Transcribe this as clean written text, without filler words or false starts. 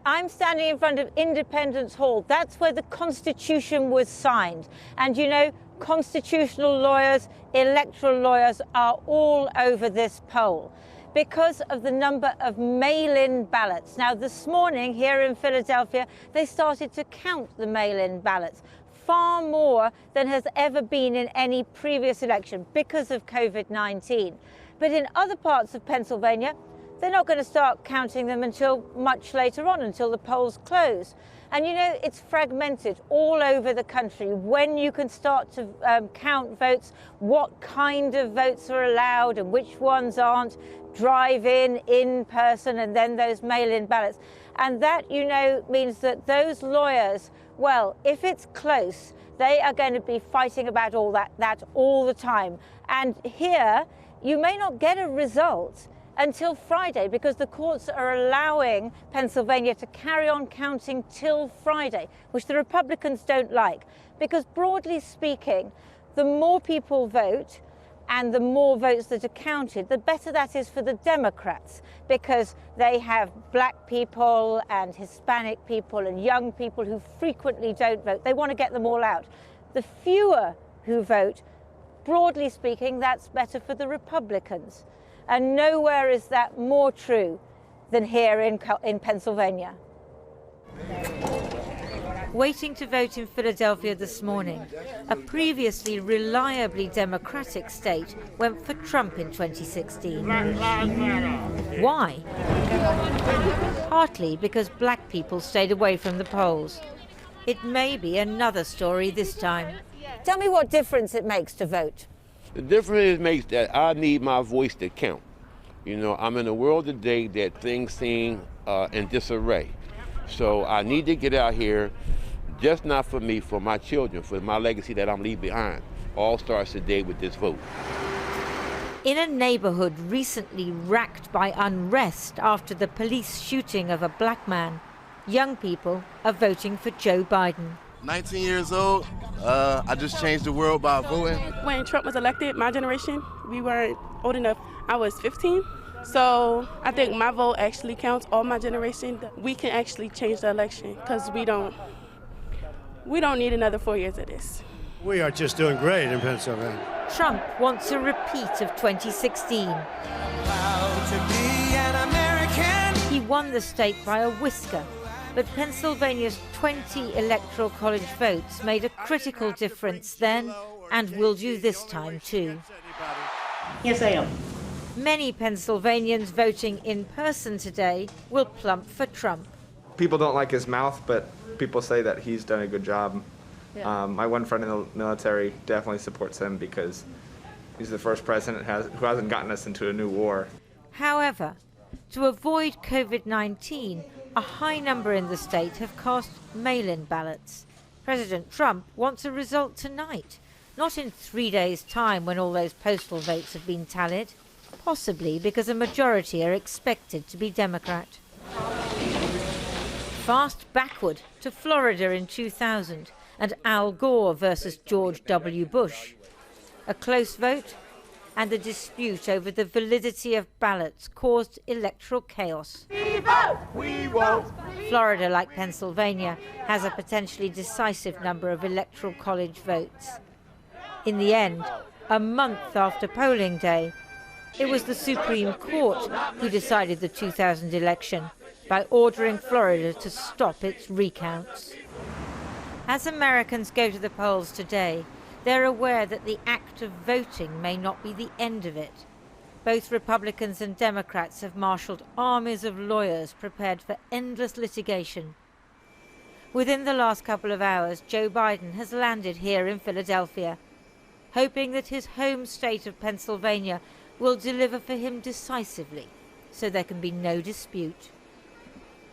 I'm standing in front of Independence Hall. That's where the Constitution was signed. And you know, constitutional lawyers, electoral lawyers are all over this poll because of the number of mail-in ballots. Now, this morning here in Philadelphia, they started to count the mail-in ballots, far more than has ever been in any previous election because of COVID-19. But in other parts of Pennsylvania, they're not going to start counting them until much later on, until the polls close. And you know, it's fragmented all over the country when you can start to count votes, what kind of votes are allowed and which ones aren't, drive-in, in-person, and then those mail-in ballots. And that, you know, means that those lawyers, well, if it's close, they are going to be fighting about all that all the time. And here, you may not get a result until Friday, because the courts are allowing Pennsylvania to carry on counting till Friday, which the Republicans don't like. Because broadly speaking, the more people vote and the more votes that are counted, the better that is for the Democrats, because they have black people and Hispanic people and young people who frequently don't vote. They want to get them all out. The fewer who vote, broadly speaking, that's better for the Republicans. And nowhere is that more true than here in Pennsylvania. Waiting to vote in Philadelphia this morning, a previously reliably Democratic state went for Trump in 2016. Why? Partly because black people stayed away from the polls. It may be another story this time. Tell me what difference it makes to vote. The difference makes that I need my voice to count. You know, I'm in a world today that things seem in disarray. So I need to get out here, just not for me, for my children, for my legacy that I'm leaving behind. All starts today with this vote. In a neighborhood recently racked by unrest after the police shooting of a black man, young people are voting for Joe Biden. 19 years old, I just changed the world by voting. When Trump was elected, my generation, we weren't old enough. I was 15, so I think my vote actually counts, all my generation. We can actually change the election because we don't need another 4 years of this. We are just doing great in Pennsylvania. Trump wants a repeat of 2016. He won the state by a whisker. But Pennsylvania's 20 electoral college votes made a critical difference then and will do this time too. Yes, I am. Many Pennsylvanians voting in person today will plump for Trump. People don't like his mouth, but people say that he's done a good job. Yeah. My one friend in the military definitely supports him because he's the first president who hasn't gotten us into a new war. However, to avoid COVID-19, a high number in the state have cast mail-in ballots. President Trump wants a result tonight, not in 3 days' time when all those postal votes have been tallied, possibly because a majority are expected to be Democrat. Fast backward to Florida in 2000 and Al Gore versus George W. Bush. A close vote and the dispute over the validity of ballots caused electoral chaos. We vote! We won't! Florida, like Pennsylvania, has a potentially decisive number of electoral college votes. In the end, a month after polling day, it was the Supreme Court who decided the 2000 election by ordering Florida to stop its recounts. As Americans go to the polls today, they're aware that the act of voting may not be the end of it. Both Republicans and Democrats have marshaled armies of lawyers prepared for endless litigation. Within the last couple of hours, Joe Biden has landed here in Philadelphia, hoping that his home state of Pennsylvania will deliver for him decisively, so there can be no dispute.